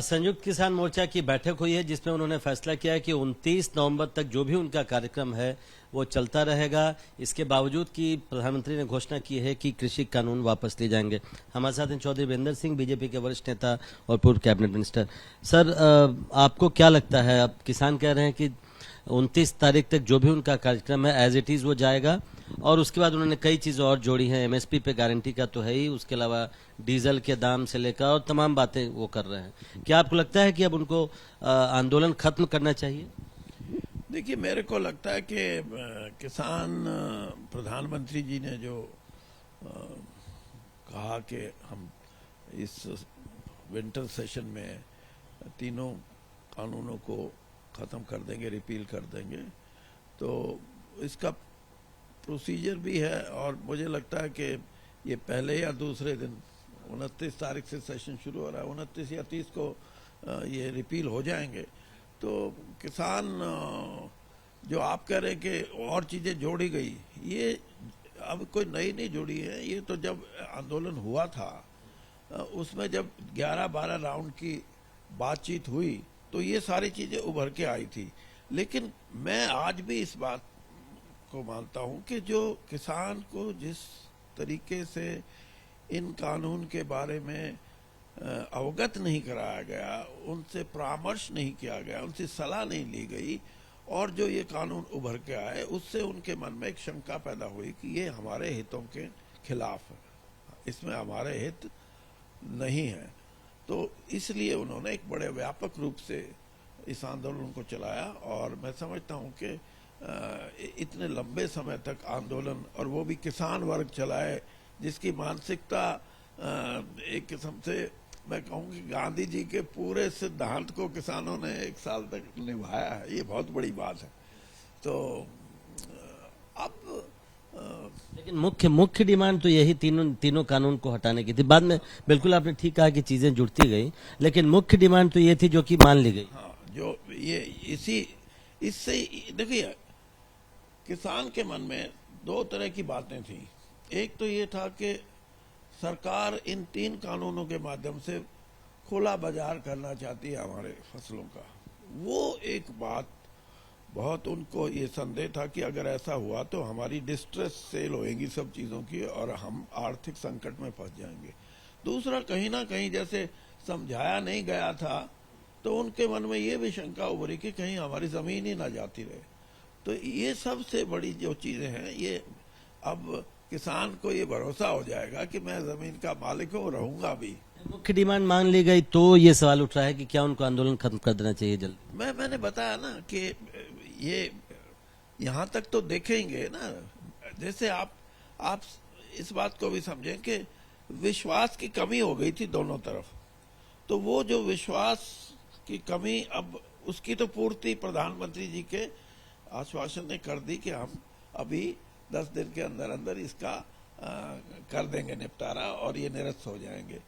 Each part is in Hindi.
संयुक्त किसान मोर्चा की बैठक हुई है जिसमें उन्होंने फैसला किया है कि 29 नवंबर तक जो भी उनका कार्यक्रम है वो चलता रहेगा। इसके बावजूद कि प्रधानमंत्री ने घोषणा की है कि कृषि कानून वापस लिए जाएंगे। हमारे साथ हैं चौधरी वीरेंद्र सिंह, बीजेपी के वरिष्ठ नेता और पूर्व कैबिनेट मिनिस्टर। सर, आपको क्या लगता है? अब किसान कह रहे हैं कि 29 तारीख तक जो भी उनका कार्यक्रम है एज इट इज वो जाएगा, और उसके बाद उन्होंने कई चीजें और जोड़ी हैं। एमएसपी पे गारंटी का तो है ही, उसके अलावा डीजल के दाम से लेकर और तमाम बातें वो कर रहे हैं। क्या आपको लगता है कि अब उनको आंदोलन खत्म करना चाहिए? देखिए, मेरे को लगता है कि किसान प्रधानमंत्री जी ने जो कहा कि हम इस विंटर सेशन में तीनों कानूनों को ख़त्म कर देंगे, रिपील कर देंगे, तो इसका प्रोसीजर भी है। और मुझे लगता है कि ये पहले या दूसरे दिन 29 तारीख से सेशन शुरू हो रहा है, 29 या 30 को ये रिपील हो जाएंगे। तो किसान जो आप कह रहे हैं कि और चीज़ें जोड़ी गई, ये अब कोई नई नहीं जोड़ी है। ये तो जब आंदोलन हुआ था उसमें जब 11-12 राउंड की बातचीत हुई तो ये सारी चीज़ें उभर के आई थी। लेकिन मैं आज भी इस बात को मानता हूं कि जो किसान को जिस तरीके से इन कानून के बारे में अवगत नहीं कराया गया, उनसे परामर्श नहीं किया गया, उनसे सलाह नहीं ली गई, और जो ये कानून उभर के आए उससे उनके मन में एक शंका पैदा हुई कि ये हमारे हितों के खिलाफ है, इसमें हमारे हित नहीं है। तो इसलिए उन्होंने एक बड़े व्यापक रूप से इस आंदोलन को चलाया। और मैं समझता हूं कि इतने लंबे समय तक आंदोलन, और वो भी किसान वर्ग चलाए जिसकी मानसिकता एक किस्म से मैं कहूँ कि गांधी जी के पूरे सिद्धांत को किसानों ने 1 साल तक निभाया है। ये बहुत बड़ी बात है। तो अब लेकिन मुख्य डिमांड तो यही तीनों कानून को हटाने की थी। बाद में बिल्कुल आपने ठीक कहा कि चीजें जुड़ती गई, लेकिन मुख्य डिमांड तो ये थी जो कि मान ली गई। हाँ, जो ये इससे देखिए, किसान के मन में 2 तरह की बातें थी। एक तो ये था कि सरकार इन 3 कानूनों के माध्यम से खुला बाजार करना चाहती है हमारे फसलों का। वो एक बात बहुत, उनको ये संदेह था कि अगर ऐसा हुआ तो हमारी डिस्ट्रेस सेल होएगी सब चीज़ों की और हम आर्थिक संकट में फंस जाएंगे। दूसरा, कहीं ना कहीं जैसे समझाया नहीं गया था तो उनके मन में ये भी शंका उभरी कि कहीं हमारी ज़मीन ही ना जाती रहे। तो ये सबसे बड़ी जो चीज़ें हैं, ये अब किसान को ये भरोसा हो जाएगा कि मैं ज़मीन का मालिक हूँ, रहूंगा भी। मुख्य डिमांड मान ली गई तो ये सवाल उठ रहा है कि क्या उनको आंदोलन खत्म कर देना चाहिए जल्दी? मैंने बताया ना कि ये यहाँ तक तो देखेंगे ना। जैसे आप इस बात को भी समझें कि विश्वास की कमी हो गई थी दोनों तरफ। तो वो जो विश्वास की कमी, अब उसकी तो पूर्ति प्रधानमंत्री जी के आश्वासन ने कर दी कि हम अभी 10 दिन के अंदर अंदर इसका कर देंगे निपटारा और ये निरस्त हो जाएंगे।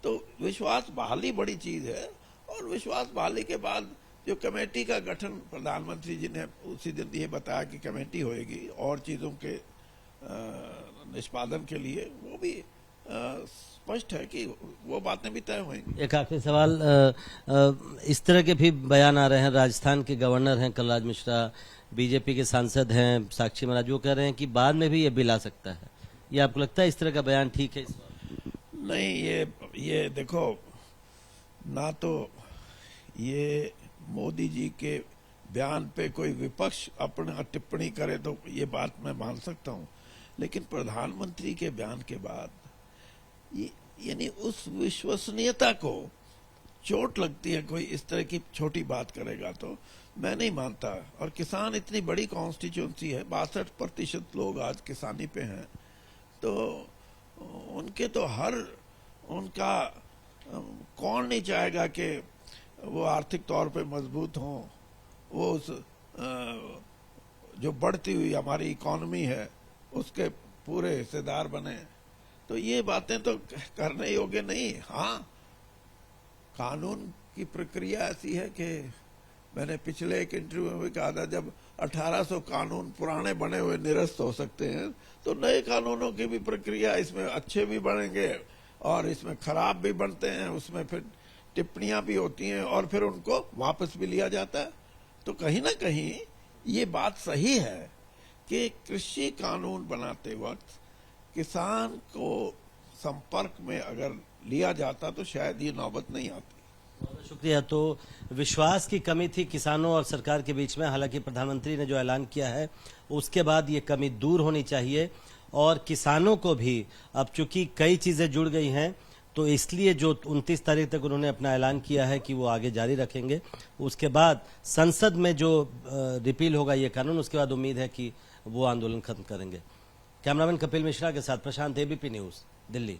तो विश्वास बहाली बड़ी चीज है। और विश्वास बहाली के बाद जो कमेटी का गठन प्रधानमंत्री जी ने उसी दिन ये बताया कि कमेटी होएगी और चीजों के निष्पादन के लिए, वो भी स्पष्ट है कि वो बातें भी तय होंगी। एक आखिरी सवाल, इस तरह के भी बयान आ रहे हैं। राजस्थान के गवर्नर हैं कलराज मिश्रा, बीजेपी के सांसद हैं साक्षी महाराज, वो कह रहे हैं कि बाद में भी ये बिल आ सकता है। ये आपको लगता है इस तरह का बयान ठीक है? नहीं, ये देखो ना, तो ये मोदी जी के बयान पे कोई विपक्ष अपना टिप्पणी करे तो ये बात मैं मान सकता हूँ, लेकिन प्रधानमंत्री के बयान के बाद यानी उस विश्वसनीयता को चोट लगती है। कोई इस तरह की छोटी बात करेगा तो मैं नहीं मानता। और किसान इतनी बड़ी कॉन्स्टिट्यूंसी है, 62% लोग आज किसानी पे हैं, तो उनके तो उनका कौन नहीं चाहेगा कि वो आर्थिक तौर पे मजबूत हों, वो उस जो बढ़ती हुई हमारी इकॉनमी है उसके पूरे हिस्सेदार बने। तो ये बातें तो करने योग्य नहीं। हाँ, कानून की प्रक्रिया ऐसी है कि मैंने पिछले एक इंटरव्यू में भी कहा था, जब 1800 कानून पुराने बने हुए निरस्त हो सकते हैं तो नए कानूनों की भी प्रक्रिया, इसमें अच्छे भी बनेंगे और इसमें खराब भी बनते हैं, उसमें फिर टिप्पणियां भी होती हैं और फिर उनको वापस भी लिया जाता है। तो कहीं ना कहीं ये बात सही है कि कृषि कानून बनाते वक्त किसान को संपर्क में अगर लिया जाता तो शायद ये नौबत नहीं आती। बहुत शुक्रिया। तो विश्वास की कमी थी किसानों और सरकार के बीच में, हालांकि प्रधानमंत्री ने जो ऐलान किया है उसके बाद ये कमी दूर होनी चाहिए और किसानों को भी अब चूंकि कई चीजें जुड़ गई हैं तो इसलिए जो 29 तारीख तक उन्होंने अपना ऐलान किया है कि वो आगे जारी रखेंगे। उसके बाद संसद में जो रिपील होगा ये कानून, उसके बाद उम्मीद है कि वो आंदोलन खत्म करेंगे। कैमरामैन कपिल मिश्रा के साथ Prashant, ABP news, Delhi.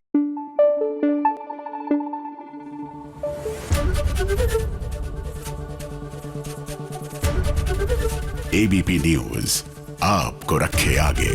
ABP news आपको रखे आगे।